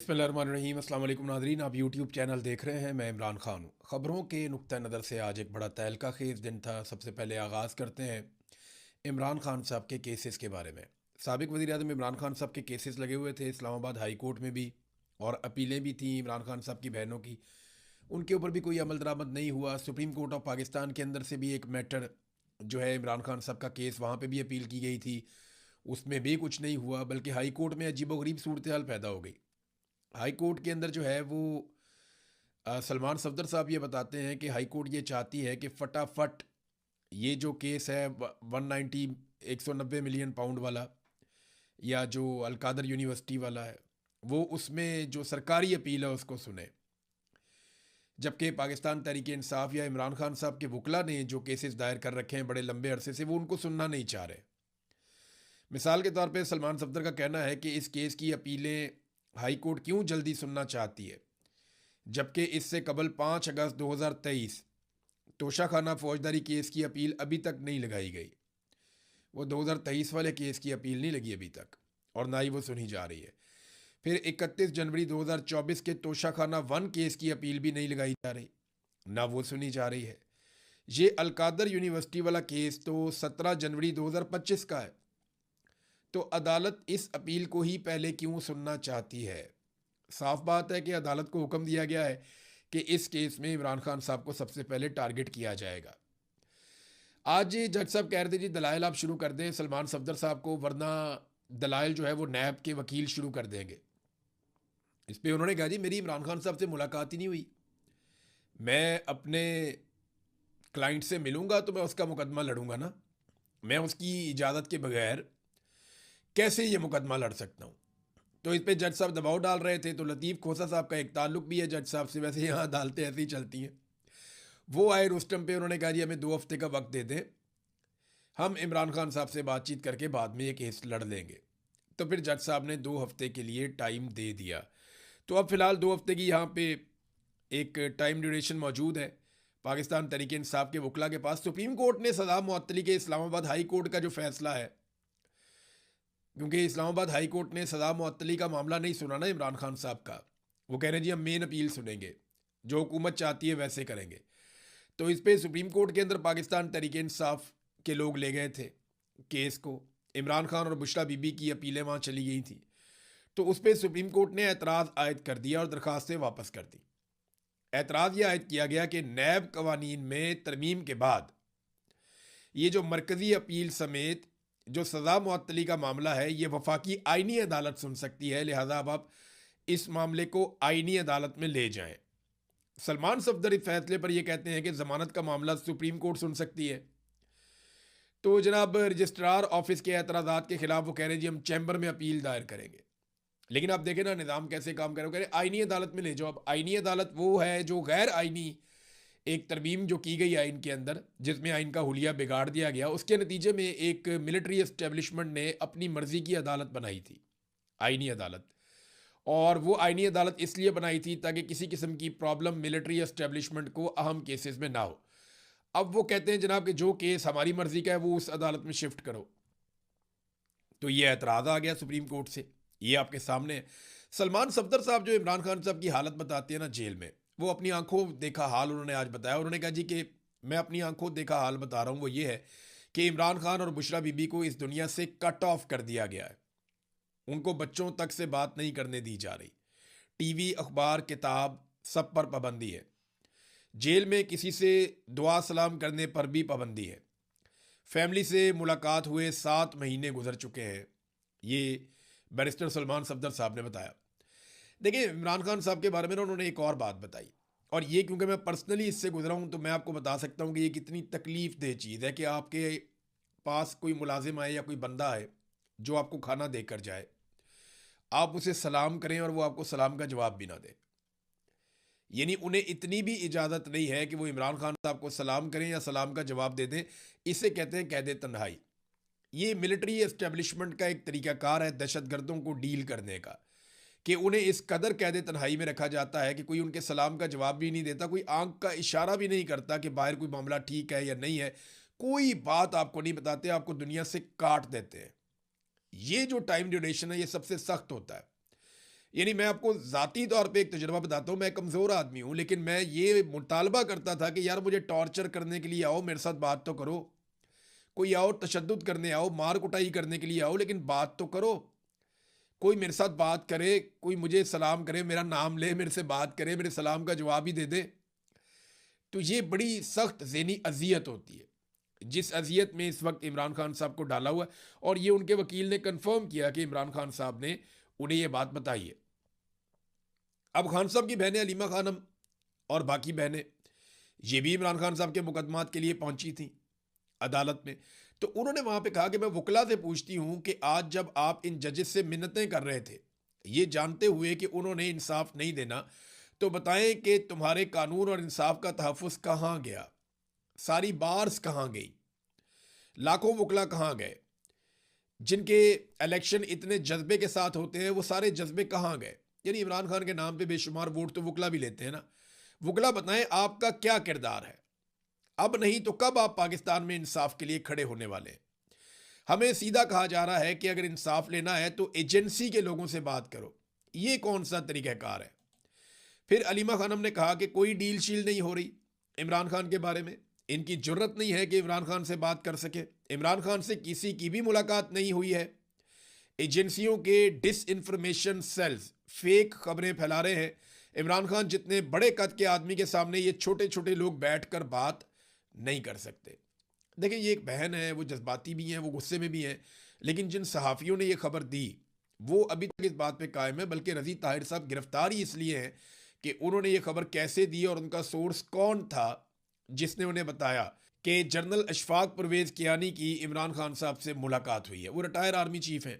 बिस्मिल्लाहिर्रहमानिर्रहीम। अस्सलाम वालेकुम नाज़रीन, आप यूट्यूब चैनल देख रहे हैं। मैं इमरान खान हूँ। ख़बरों के नुक्ता नज़र से आज एक बड़ा तहलका खेज़ दिन था। सबसे पहले आगाज़ करते हैं इमरान खान साहब के केसेस के बारे में। साबिक़ वज़ीर आज़म इमरान खान साहब के केसेस लगे हुए थे इस्लामाबाद हाई कोर्ट में भी, और अपीलें भी थीं इमरान खान साहब की बहनों की। उनके ऊपर भी कोई अमल दरामद नहीं हुआ। सुप्रीम कोर्ट ऑफ पाकिस्तान के अंदर से भी एक मैटर जो है इमरान खान साहब का केस, वहाँ पर भी अपील की गई थी, उसमें भी कुछ नहीं हुआ। बल्कि हाई कोर्ट में अजीबोगरीब सूरत हाल पैदा हो गई। हाई कोर्ट के अंदर जो है वो सलमान सफदर साहब ये बताते हैं कि हाई कोर्ट ये चाहती है कि फटाफट ये जो केस है 190 190 मिलियन पाउंड वाला, या जो अलकादर यूनिवर्सिटी वाला है, वो उसमें जो सरकारी अपील है उसको सुने। जबकि पाकिस्तान तहरीक इंसाफ या इमरान खान साहब के वकला ने जो केसेस दायर कर रखे हैं बड़े लंबे अरसे से, वो उनको सुनना नहीं चाह रहे। मिसाल के तौर पे सलमान सफदर का कहना है कि इस केस की अपीलें हाई कोर्ट क्यों जल्दी सुनना चाहती है, जबकि इससे कबल 5 अगस्त 2023 तोशाखाना फौजदारी केस की अपील अभी तक नहीं लगाई गई। वो 2023 वाले केस की अपील नहीं लगी अभी तक, और ना ही वो सुनी जा रही है। फिर 31 जनवरी 2024 के तोशाखाना 1 केस की अपील भी नहीं लगाई जा रही, ना वो सुनी जा रही है। ये अलकादर यूनिवर्सिटी वाला केस तो 17 जनवरी 2025 का है। तो अदालत इस अपील को ही पहले क्यों सुनना चाहती है? साफ बात है कि अदालत को हुक्म दिया गया है कि इस केस में इमरान खान साहब को सबसे पहले टारगेट किया जाएगा। आज जज साहब कह रहे थे जी दलाइल आप शुरू कर दें सलमान सफदर साहब को, वरना दलाइल जो है वो नैब के वकील शुरू कर देंगे। इस पे उन्होंने कहा जी मेरी इमरान खान साहब से मुलाकात ही नहीं हुई। मैं अपने क्लाइंट से मिलूंगा तो मैं उसका मुकदमा लड़ूंगा ना। मैं उसकी इजाज़त के बगैर कैसे ये मुकदमा लड़ सकता हूँ? तो इस पे जज साहब दबाव डाल रहे थे। तो लतीफ़ खोसा साहब का एक ताल्लुक भी है जज साहब से, वैसे यहाँ अदालतें ऐसी ही चलती हैं। वो आए रुस्तम पे, उन्होंने कहा जी हमें 2 हफ्ते का वक्त दे दें, हम इमरान खान साहब से बातचीत करके बाद में ये केस लड़ लेंगे। तो फिर जज साहब ने 2 हफ्ते के लिए टाइम दे दिया। तो अब फिलहाल 2 हफ्ते की यहाँ पे एक टाइम ड्यूरेशन मौजूद है पाकिस्तान तहरीक इंसाफ के वकला के पास। सुप्रीम कोर्ट ने सजा मुअत्तली के इस्लामाबाद हाई कोर्ट का जो फैसला है, क्योंकि इस्लामाबाद हाई कोर्ट ने सजा मुअत्तली का मामला नहीं सुना ना इमरान खान साहब का, वो कह रहे हैं जी हम मेन अपील सुनेंगे, जो हुकूमत चाहती है वैसे करेंगे। तो इस पे सुप्रीम कोर्ट के अंदर पाकिस्तान तहरीक इंसाफ के लोग ले गए थे केस को। इमरान खान और बुशरा बीबी की अपीलें वहाँ चली गई थी। तो उस पर सुप्रीम कोर्ट ने एतराज़ आयद कर दिया और दरखास्तें वापस कर दी। एतराज़ यह आयद किया गया कि नैब कवानीन में तरमीम के बाद ये जो मरकज़ी अपील समेत जो सज़ा मुअत्तली का मामला है, ये वफाकी आइनी अदालत सुन सकती है, लिहाजा अब आप इस मामले को आइनी अदालत में ले जाएं। सलमान सफदर इस फैसले पर यह कहते हैं कि ज़मानत का मामला सुप्रीम कोर्ट सुन सकती है। तो जनाब रजिस्ट्रार ऑफिस के एतराज़ात के खिलाफ वो कह रहे हैं जी हम चैम्बर में अपील दायर करेंगे। लेकिन आप देखें ना निज़ाम कैसे काम करे, वो कह रहे आइनी अदालत में ले जाओ। अब आइनी अदालत वो है जो गैर आइनी एक तरमीम जो की गई आइन के अंदर, जिसमें आइन का हुलिया बिगाड़ दिया गया, उसके नतीजे में एक मिलिट्री एस्टेब्लिशमेंट ने अपनी मर्जी की अदालत बनाई थी, आइनी अदालत। और वो आइनी अदालत इसलिए बनाई थी ताकि किसी किस्म की प्रॉब्लम मिलिट्री एस्टेब्लिशमेंट को अहम केसेस में ना हो। अब वो कहते हैं जनाब कि जो केस हमारी मर्जी का है वो उस अदालत में शिफ्ट करो। तो ये एतराज़ आ गया सुप्रीम कोर्ट से। ये आपके सामने है। सलमान सफदर साहब जो इमरान खान साहब की हालत बताते हैं ना जेल में, वो अपनी आंखों देखा हाल उन्होंने आज बताया। उन्होंने कहा जी कि मैं अपनी आंखों देखा हाल बता रहा हूँ, वो ये है कि इमरान खान और बुशरा बीबी को इस दुनिया से कट ऑफ कर दिया गया है। उनको बच्चों तक से बात नहीं करने दी जा रही। टीवी, अखबार, किताब, सब पर पाबंदी है। जेल में किसी से दुआ सलाम करने पर भी पाबंदी है। फैमिली से मुलाकात हुए 7 महीने गुजर चुके हैं, ये बैरिस्टर सलमान सफदर साहब ने बताया। देखिए इमरान खान साहब के बारे में उन्होंने एक और बात बताई, और ये क्योंकि मैं पर्सनली इससे गुजरा हूँ तो मैं आपको बता सकता हूँ कि ये कितनी तकलीफ दह चीज़ है कि आपके पास कोई मुलाजिम आए या कोई बंदा आए जो आपको खाना देकर जाए, आप उसे सलाम करें और वो आपको सलाम का जवाब भी ना दे। यानी उन्हें इतनी भी इजाज़त नहीं है कि वो इमरान खान साहब को सलाम करें या सलाम का जवाब दे दें। इसे कहते हैं कैद तन्हाई। ये मिलिट्री एस्टेब्लिशमेंट का एक तरीकाकार है दहशतगर्दों को डील करने का, कि उन्हें इस कदर कैद तन्हाई में रखा जाता है कि कोई उनके सलाम का जवाब भी नहीं देता, कोई आंख का इशारा भी नहीं करता कि बाहर कोई मामला ठीक है या नहीं है, कोई बात आपको नहीं बताते, आपको दुनिया से काट देते हैं। ये जो टाइम ड्यूरेशन है ये सबसे सख्त होता है। यानी मैं आपको ज़ाती तौर पे एक तजुर्बा बताता हूँ, मैं कमज़ोर आदमी हूँ, लेकिन मैं ये मुतालबा करता था कि यार मुझे टॉर्चर करने के लिए आओ, मेरे साथ बात तो करो। कोई आओ तशद्दुद करने आओ, मार कुटाई करने के लिए आओ, लेकिन बात तो करो। कोई मेरे साथ बात करे, कोई मुझे सलाम करे, मेरा नाम ले, मेरे से बात करे, मेरे सलाम का जवाब ही दे दे। तो ये बड़ी सख्त ज़हनी अजियत होती है, जिस अजियत में इस वक्त इमरान खान साहब को डाला हुआ है। और ये उनके वकील ने कंफर्म किया कि इमरान खान साहब ने उन्हें ये बात बताई है। अब खान साहब की बहनें अलीमा खानम और बाकी बहनें, ये भी इमरान खान साहब के मुकदमात के लिए पहुंची थी अदालत में। तो उन्होंने वहां पे कहा कि मैं वकला से पूछती हूं कि आज जब आप इन जजेस से मिन्नतें कर रहे थे, ये जानते हुए कि उन्होंने इंसाफ नहीं देना, तो बताएं कि तुम्हारे कानून और इंसाफ का तहफ़्फ़ुज़ कहाँ गया? सारी बार्स कहाँ गई? लाखों वकला कहाँ गए? जिनके इलेक्शन इतने जज्बे के साथ होते हैं, वो सारे जज्बे कहाँ गए? यानी इमरान खान के नाम पे बेशुमार वोट तो वकला भी लेते हैं ना। वकला बताएं आपका क्या किरदार है? अब नहीं तो कब आप पाकिस्तान में इंसाफ के लिए खड़े होने वाले हैं? हमें सीधा कहा जा रहा है कि अगर इंसाफ लेना है तो एजेंसी के लोगों से बात करो। ये कौन सा तरीक़ाकार है? फिर अलीमा खानम ने कहा कि कोई डील शील नहीं हो रही इमरान खान के बारे में, इनकी जुर्रत नहीं है कि इमरान खान से बात कर सके, इमरान खान से किसी की भी मुलाकात नहीं हुई है। एजेंसियों के डिस इन्फॉर्मेशन सेल्स फेक खबरें फैला रहे हैं। इमरान खान जितने बड़े कद के आदमी के सामने ये छोटे छोटे लोग बैठकर बात नहीं कर सकते। देखिए, ये एक बहन है, वो जज्बाती भी हैं, वो गुस्से में भी हैं, लेकिन जिन सहाफ़ियों ने ये खबर दी वो अभी तक इस बात पे कायम है। बल्कि रज़ी ताहिर साहब गिरफ्तार ही इसलिए हैं कि उन्होंने ये खबर कैसे दी और उनका सोर्स कौन था जिसने उन्हें बताया कि जनरल अशफाक परवेज़ कियानी की इमरान खान साहब से मुलाकात हुई है। वो रिटायर आर्मी चीफ हैं,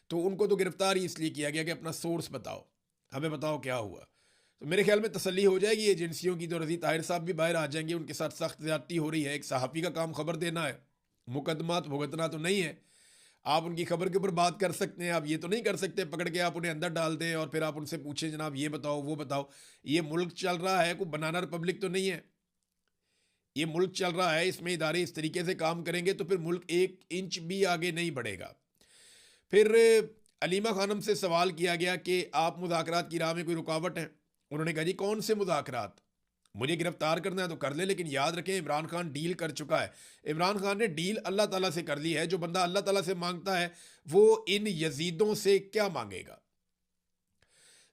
तो उनको तो गिरफ्तार ही इसलिए किया गया कि अपना सोर्स बताओ, हमें बताओ क्या हुआ। तो मेरे ख्याल में तसल्ली हो जाएगी एजेंसियों की, तो रज़ी ताहिर साहब भी बाहर आ जाएंगे। उनके साथ सख्त ज़्यादती हो रही है, एक सहाफ़ी का काम खबर देना है, मुकदमात भुगतना तो नहीं है। आप उनकी खबर के ऊपर बात कर सकते हैं, आप ये तो नहीं कर सकते पकड़ के आप उन्हें अंदर डाल दें और फिर आप उनसे पूछें जनाब ये बताओ वो बताओ। ये मुल्क चल रहा है, कोई बनाना रिपब्लिक तो नहीं है। ये मुल्क चल रहा है, इसमें इदारे इस तरीके से काम करेंगे तो फिर मुल्क एक इंच भी आगे नहीं बढ़ेगा। फिर अलीमा खानम से सवाल किया गया कि आप मुज़ाकरात की राह में कोई रुकावट है? उन्होंने कहा जी कौन से मुज़ाकरात? मुझे गिरफ्तार करना है तो कर ले, लेकिन याद रखें इमरान खान डील कर चुका है। इमरान खान ने डील अल्लाह ताला से कर ली है। जो बंदा अल्लाह ताला से मांगता है वो इन यजीदों से क्या मांगेगा?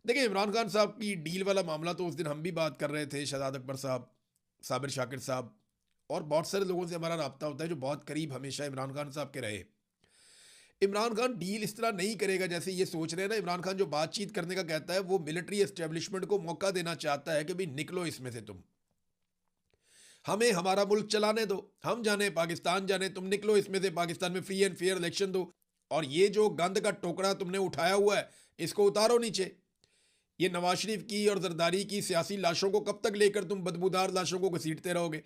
देखिए, इमरान खान साहब की डील वाला मामला तो उस दिन हम भी बात कर रहे थे, शहजाद अकबर साहब, साबिर शाकिर साहब और बहुत सारे लोगों से हमारा रब्ता होता है जो बहुत करीब हमेशा इमरान खान साहब के रहे। इमरान खान डील इस तरह नहीं करेगा जैसे ये सोच रहे हैं ना। इमरान खान जो बातचीत करने का कहता है वो मिलिट्री एस्टेब्लिशमेंट को मौका देना चाहता है कि भाई निकलो इसमें से, तुम हमें हमारा मुल्क चलाने दो, हम जाने पाकिस्तान जाने, तुम निकलो इसमें से, पाकिस्तान में फ्री एंड फेयर इलेक्शन दो। और ये जो गंद का टोकरा तुमने उठाया हुआ है इसको उतारो नीचे। ये नवाज शरीफ की और जरदारी की सियासी लाशों को कब तक लेकर तुम बदबूदार लाशों को घसीटते रहोगे?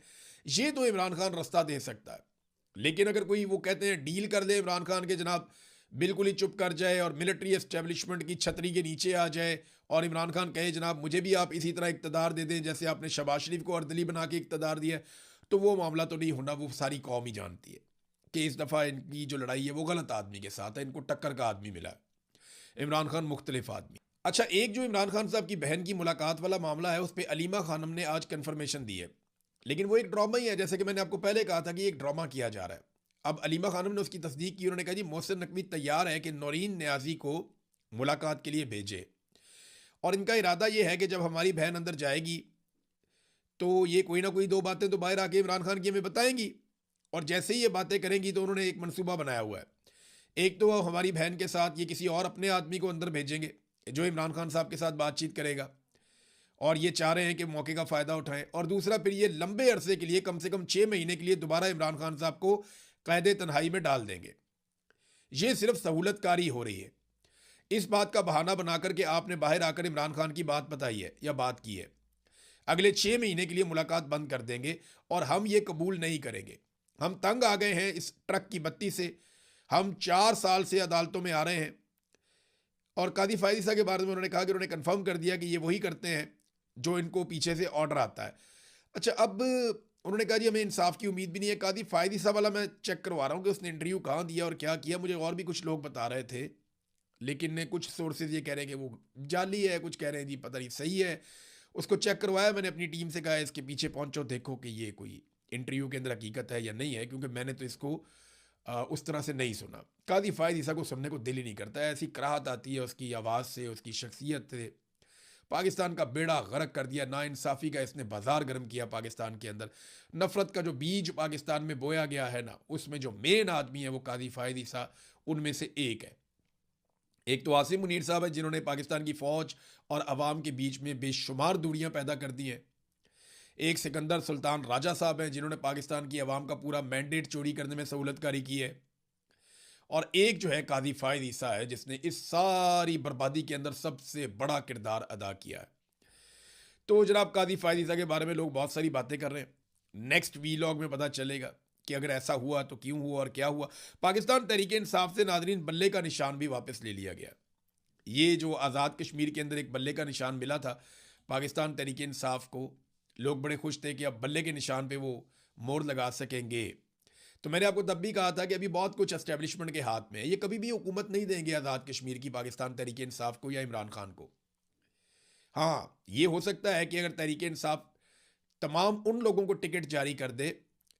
ये तो इमरान खान रास्ता दे सकता है। लेकिन अगर कोई वो कहते हैं डील कर ले इमरान खान के जनाब, बिल्कुल ही चुप कर जाए और मिलिट्री एस्टेब्लिशमेंट की छतरी के नीचे आ जाए और इमरान खान कहे जनाब मुझे भी आप इसी तरह इक़्तिदार दे दें जैसे आपने शहबाज शरीफ को अर्दली बना के इक़्तिदार दिया है, तो वो मामला तो नहीं होना। वो सारी कौम ही जानती है कि इस दफ़ा इनकी जो लड़ाई है वो गलत आदमी के साथ है, इनको टक्कर का आदमी मिला है। इमरान खान मुख्तलिफ आदमी। अच्छा, एक जो इमरान खान साहब की बहन की मुलाकात वाला मामला है उस पर अलीमा खानम ने आज कन्फर्मेशन दी है, लेकिन वो एक ड्रामा ही है। जैसे कि मैंने आपको पहले कहा था कि एक ड्रामा किया जा रहा है। अब अलीमा खानम ने उसकी तस्दीक की। उन्होंने कहा जी मोहसिन नकवी तैयार है कि नौरीन न्याजी को मुलाकात के लिए भेजे, और इनका इरादा ये है कि जब हमारी बहन अंदर जाएगी तो ये कोई ना कोई दो बातें तो बाहर आके इमरान खान की हमें बताएंगी, और जैसे ही ये बातें करेंगी तो उन्होंने एक मनसूबा बनाया हुआ है। एक तो वो हमारी बहन के साथ ये किसी और अपने आदमी को अंदर भेजेंगे जो इमरान खान साहब के साथ बातचीत करेगा, और ये चाह रहे हैं कि मौके का फ़ायदा उठाएं। और दूसरा, फिर ये लंबे अरसे के लिए कम से कम 6 महीने के लिए दोबारा इमरान खान साहब को कैद तन्हाई में डाल देंगे। ये सिर्फ सहूलतकारी हो रही है। इस बात का बहाना बनाकर के आपने बाहर आकर इमरान खान की बात बताई है या बात की है, अगले 6 महीने के लिए मुलाकात बंद कर देंगे और हम ये कबूल नहीं करेंगे। हम तंग आ गए हैं इस ट्रक की बत्ती से। हम 4 साल से अदालतों में आ रहे हैं। और कादी फायदी के बारे में उन्होंने कहा कि उन्होंने कंफर्म कर दिया कि ये वही करते हैं जो इनको पीछे से ऑर्डर आता है। अच्छा, अब उन्होंने कहा जी हमें इंसाफ की उम्मीद भी नहीं है। कादी फायदी साहब वाला मैं चेक करवा रहा हूँ कि उसने इंटरव्यू कहाँ दिया और क्या किया। मुझे और भी कुछ लोग बता रहे थे लेकिन कुछ सोर्सेज ये कह रहे हैं कि वो जाली है, कुछ कह रहे हैं जी पता नहीं सही है। उसको चेक करवाया मैंने अपनी टीम से, कहा इसके पीछे पहुंचो देखो कि ये कोई इंटरव्यू के अंदर हकीकत है या नहीं है, क्योंकि मैंने तो इसको उस तरह से नहीं सुना। कादी फायद ईसा को सुनने को दिल ही नहीं करता है, ऐसी कराहत आती है उसकी आवाज़ से, उसकी शख्सियत से। पाकिस्तान का बेड़ा गर्क कर दिया, नाइंसाफ़ी का इसने बाजार गर्म किया पाकिस्तान के अंदर। नफ़रत का जो बीज पाकिस्तान में बोया गया है ना, उसमें जो मेन आदमी है वो कादी फायद ईसा उनमें से एक है। एक तो आसिम मुनीर साहब है जिन्होंने पाकिस्तान की फ़ौज और अवाम के बीच में बेशुमार दूरियां पैदा कर दी हैं। एक सिकंदर सुल्तान राजा साहब हैं जिन्होंने पाकिस्तान की अवाम का पूरा मैंडेट चोरी करने में सहूलतकारी की है। और एक जो है कादी फायद ईसा है जिसने इस सारी बर्बादी के अंदर सबसे बड़ा किरदार अदा किया है। तो जनाब कादी फायद ईसा के बारे में लोग बहुत सारी बातें कर रहे हैं। नेक्स्ट वीलॉग में पता चलेगा कि अगर ऐसा हुआ तो क्यों हुआ और क्या हुआ। पाकिस्तान तहरीक इंसाफ से नाजरीन बल्ले का निशान भी वापस ले लिया गया। ये जो आज़ाद कश्मीर के अंदर एक बल्ले का निशान मिला था पाकिस्तान तहरीक इंसाफ को, लोग बड़े खुश थे कि अब बल्ले के निशान पे वो मोहर लगा सकेंगे। तो मैंने आपको तब भी कहा था कि अभी बहुत कुछ एस्टेब्लिशमेंट के हाथ में है, ये कभी भी हुकूमत नहीं देंगे आज़ाद कश्मीर की पाकिस्तान तहरीक इंसाफ को या इमरान खान को। हाँ, ये हो सकता है कि अगर तहरीक इंसाफ तमाम उन लोगों को टिकट जारी कर दे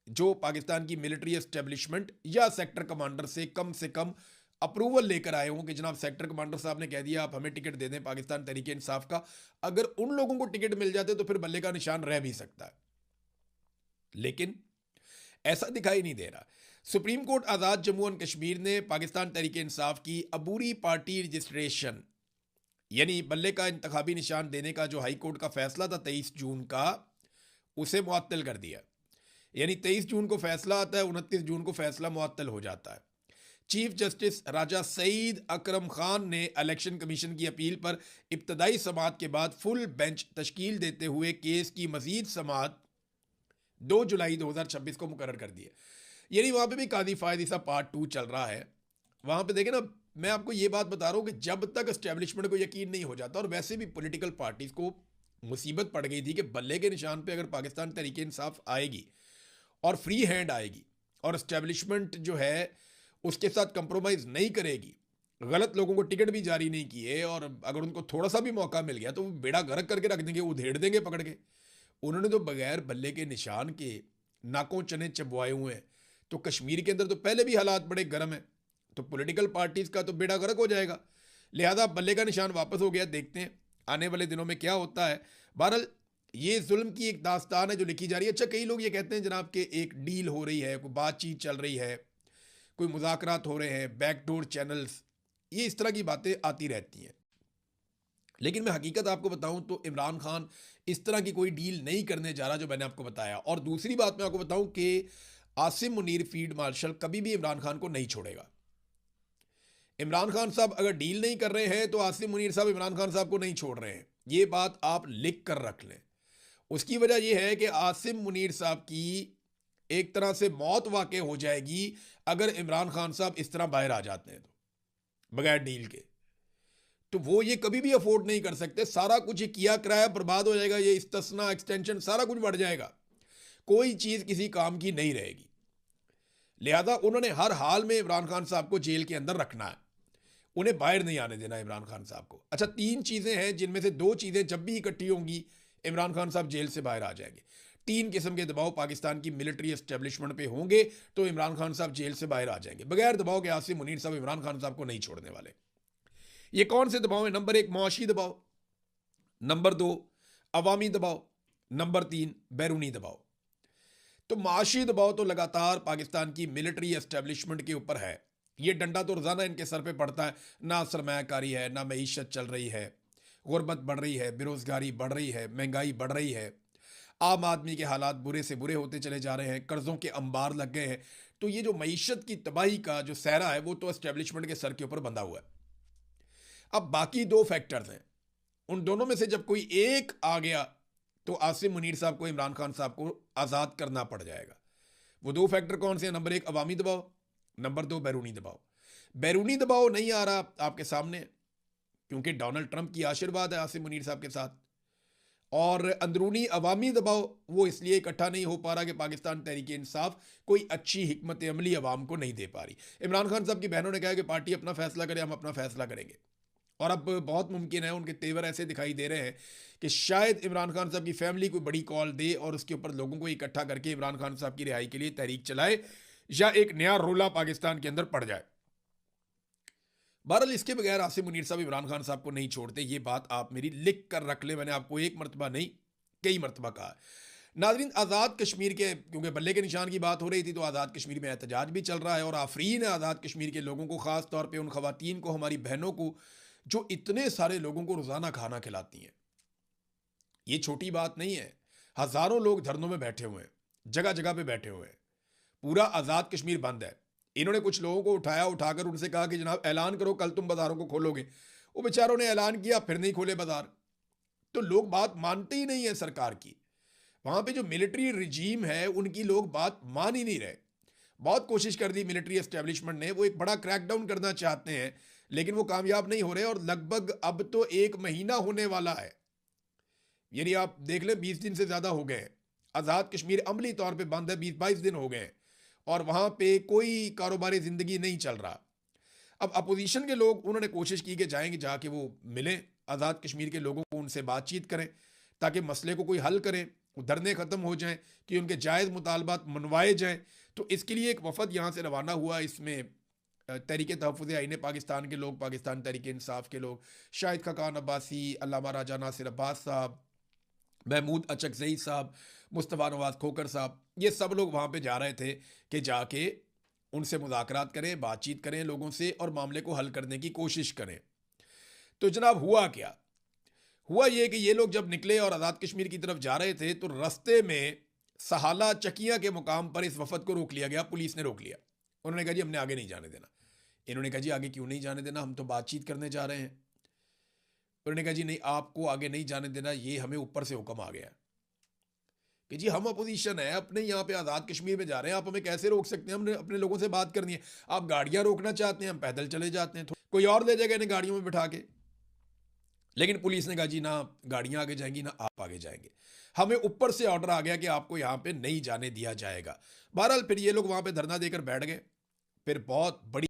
जो पाकिस्तान की मिलिट्री एस्टेब्लिशमेंट या सेक्टर कमांडर से कम अप्रूवल लेकर आए हों कि जनाब सेक्टर कमांडर साहब ने कह दिया आप हमें टिकट दे दें पाकिस्तान तहरीक इंसाफ का, अगर उन लोगों को टिकट मिल जाते तो फिर बल्ले का निशान रह भी सकता है। लेकिन ऐसा दिखाई नहीं दे रहा। Supreme court Azad Jammu and Kashmir ने पाकिस्तान तहरीक इंसाफ की अबूरी पार्टी रजिस्ट्रेशन यानी बल्ले का इंतखाबी निशान देने का जो हाई कोर्ट का फैसला था 23 जून का, उसे मुअत्तल कर दिया। यानी 23 जून को फैसला आता है, 29 जून को फैसला मुअत्तल हो जाता है। चीफ जस्टिस राजा सईद अकरम खान ने इलेक्शन कमीशन की अपील पर इब्तदाई समाअत के बाद फुल बेंच तश्कील देते हुए केस की मजीद समाअत 2 जुलाई 2026 को मुकर्रर कर दी है। यानी वहाँ पे भी कादी फायद ईसा पार्ट 2 चल रहा है। वहाँ पे देखें ना, मैं आपको ये बात बता रहा हूँ कि जब तक एस्टेब्लिशमेंट को यकीन नहीं हो जाता, और वैसे भी पॉलिटिकल पार्टीज़ को मुसीबत पड़ गई थी कि बल्ले के निशान पे अगर पाकिस्तान तहरीक इंसाफ आएगी और फ्री हैंड आएगी और एस्टेब्लिशमेंट जो है उसके साथ कंप्रोमाइज़ नहीं करेगी, गलत लोगों को टिकट भी जारी नहीं किए, और अगर उनको थोड़ा सा भी मौका मिल गया तो वो बेड़ा गर्क करके रख देंगे, उधेड़ देंगे पकड़ के। उन्होंने तो बगैर बल्ले के निशान के नाकों चने चबवाए हुए हैं। तो कश्मीर के अंदर तो पहले भी हालात बड़े गर्म हैं, तो पॉलिटिकल पार्टीज़ का तो बेड़ा गर्क हो जाएगा। लिहाजा बल्ले का निशान वापस हो गया, देखते हैं आने वाले दिनों में क्या होता है। बहरहाल ये जुल्म की एक दास्तान है जो लिखी जा रही है। अच्छा, कई लोग ये कहते हैं जनाब कि एक डील हो रही है, कोई बातचीत चल रही है, कोई मुज़ाकरात हो रहे हैं, बैकडोर चैनल्स, ये इस तरह की बातें आती रहती हैं। लेकिन मैं हकीकत आपको बताऊं तो इमरान खान इस तरह की कोई डील नहीं करने जा रहा जो मैंने आपको बताया। और दूसरी बात मैं आपको बताऊं कि आसिम मुनीर फील्ड मार्शल कभी भी इमरान खान को नहीं छोड़ेगा। इमरान खान साहब अगर डील नहीं कर रहे हैं तो आसिम मुनीर साहब इमरान खान साहब को नहीं छोड़ रहे हैं, ये बात आप लिख कर रख लें। उसकी वजह यह है कि आसिम मुनीर साहब की एक तरह से मौत वाक़ हो जाएगी अगर इमरान खान साहब इस तरह बाहर आ जाते हैं तो बगैर डील के। तो वो ये कभी भी अफोर्ड नहीं कर सकते। सारा कुछ ये किया कराया बर्बाद हो जाएगा, ये इस्तेस्ना एक्सटेंशन सारा कुछ बढ़ जाएगा, कोई चीज़ किसी काम की नहीं रहेगी। लिहाजा उन्होंने हर हाल में इमरान खान साहब को जेल के अंदर रखना है, उन्हें बाहर नहीं आने देना इमरान खान साहब को। अच्छा, 3 चीज़ें हैं जिनमें से 2 चीज़ें जब भी इकट्ठी होंगी इमरान खान साहब जेल से बाहर आ जाएंगे। 3 किस्म के दबाव पाकिस्तान की मिलिट्री एस्टेब्लिशमेंट पे होंगे तो इमरान खान साहब जेल से बाहर आ जाएंगे। बगैर दबाव के आसिम मुनीर साहब इमरान खान साहब को नहीं छोड़ने वाले। ये कौन से दबाव है? नंबर 1 मुआशी दबाव, नंबर 2 अवामी दबाव, नंबर 3 बैरूनी दबाव। तो मुआशी दबाव तो लगातार पाकिस्तान की मिलिट्री एस्टेब्लिशमेंट के ऊपर है। ये डंडा तो रोज़ाना इनके सर पे पड़ता है। ना सरमायाकारी है, ना मईशत चल रही है, गुर्बत बढ़ रही है, बेरोज़गारी बढ़ रही है, महंगाई बढ़ रही है, आम आदमी के हालात बुरे से बुरे होते चले जा रहे हैं, कर्ज़ों के अंबार लग गए हैं। तो ये जो मईशत की तबाही का जो सहरा है वो तो एस्टेब्लिशमेंट के सर के ऊपर बंधा हुआ है। अब बाकी 2 फैक्टर्स हैं, उन दोनों में से जब कोई एक आ गया तो आसिम मुनीर साहब को इमरान खान साहब को आज़ाद करना पड़ जाएगा। वो 2 फैक्टर कौन से हैं? नंबर 1 अवामी दबाव, नंबर 2 बैरूनी दबाव। बैरूनी दबाव नहीं आ रहा आपके सामने क्योंकि डोनाल्ड ट्रंप की आशीर्वाद है आसिम मुनीर साहब के साथ। और अंदरूनी अवामी दबाव वो इसलिए इकट्ठा नहीं हो पा रहा कि पाकिस्तान तहरीक इंसाफ कोई अच्छी हिकमत अमली अवाम को नहीं दे पा रही। इमरान खान साहब की बहनों ने कहा कि पार्टी अपना फैसला करे, हम अपना फैसला करेंगे। और अब बहुत मुमकिन है, उनके तेवर ऐसे दिखाई दे रहे हैं कि शायद इमरान खान साहब की फैमिली कोई बड़ी कॉल दे और उसके ऊपर लोगों को इकट्ठा करके इमरान खान साहब की रिहाई के लिए तहरीक चलाए, या एक नया रोला पाकिस्तान के अंदर पड़ जाए। बहरहाल इसके बगैर आसिम मुनीर साहब इमरान खान साहब को नहीं छोड़ते, ये बात आप मेरी लिख कर रख ले, मैंने आपको एक मरतबा नहीं कई मरतबा कहा। नाजरीन, आज़ाद कश्मीर के, क्योंकि बल्ले के निशान की बात हो रही थी, तो आज़ाद कश्मीर में एहतजाज भी चल रहा है और आफरीन है आज़ाद कश्मीर के लोगों को, ख़ास तौर पे उन ख़वातीन को, हमारी बहनों को जो इतने सारे लोगों को रोज़ाना खाना खिलाती हैं। ये छोटी बात नहीं है। हज़ारों लोग धरनों में बैठे हुए हैं, जगह जगह पे बैठे हुए हैं, पूरा आज़ाद कश्मीर बंद है। इन्होंने कुछ लोगों को उठाकर उनसे कहा कि जनाब ऐलान करो कल तुम बाज़ारों को खोलोगे। वो बेचारों ने ऐलान किया, फिर नहीं खोले बाज़ार। तो लोग बात मानते ही नहीं है सरकार की। वहाँ पे जो मिलिट्री रिजीम है उनकी लोग बात मान ही नहीं रहे। बहुत कोशिश कर दी मिलिट्री एस्टेब्लिशमेंट ने, वो एक बड़ा क्रैकडाउन करना चाहते हैं, लेकिन वो कामयाब नहीं हो रहे। और लगभग अब तो 1 महीना होने वाला है, यानी आप देख लें 20 दिन से ज़्यादा हो गए हैं। आज़ाद कश्मीर अमली तौर पे बंद है, 20-22 दिन हो गए हैं और वहाँ पे कोई कारोबारी ज़िंदगी नहीं चल रहा। अब अपोजिशन के लोग, उन्होंने कोशिश की कि जाएंगे, जाके वो मिलें आज़ाद कश्मीर के लोगों को, उनसे बातचीत करें ताकि मसले को कोई हल करें, धरने ख़त्म हो जाएं, कि उनके जायज़ मुतालबात मनवाए जाएं। तो इसके लिए एक वफद यहाँ से रवाना हुआ। इसमें तहरीक तहफ़्फ़ुज़ आईन पाकिस्तान के लोग, पाकिस्तान तहरीक इंसाफ के लोग, शाहिद खाकान अब्बासी, अल्लामा राजा नासिर अब्बास साहब, महमूद अचकज़ई साहब, मुस्तफ़ा नवाज़ खोकर साहब, ये सब लोग वहाँ पे जा रहे थे कि जाके उनसे मुज़ाकरात करें, बातचीत करें लोगों से और मामले को हल करने की कोशिश करें। तो जनाब हुआ क्या? हुआ ये कि ये लोग जब निकले और आज़ाद कश्मीर की तरफ जा रहे थे, तो रास्ते में सहाला चकिया के मुकाम पर इस वफद को रोक लिया गया, पुलिस ने रोक लिया। उन्होंने कहा जी हमने आगे नहीं जाने देना। इन्होंने कहा जी आगे क्यों नहीं जाने देना, हम तो बातचीत करने जा रहे हैं। उन्होंने कहा जी नहीं, आपको आगे नहीं जाने देना, ये हमें ऊपर से हुक्म आ गया कि जी हम अपोजिशन है, अपने यहाँ पे आज़ाद कश्मीर में जा रहे हैं, आप हमें कैसे रोक सकते हैं, हमने अपने लोगों से बात करनी है। आप गाड़ियाँ रोकना चाहते हैं, हम पैदल चले जाते हैं, कोई और ले जाएगा इन्हें गाड़ियों में बिठा के। लेकिन पुलिस ने कहा जी ना गाड़ियाँ आगे जाएंगी ना आप आगे जाएंगे, हमें ऊपर से ऑर्डर आ गया कि आपको यहाँ पे नहीं जाने दिया जाएगा। बहरहाल फिर ये लोग वहाँ पे धरना देकर बैठ गए। फिर बहुत बड़ी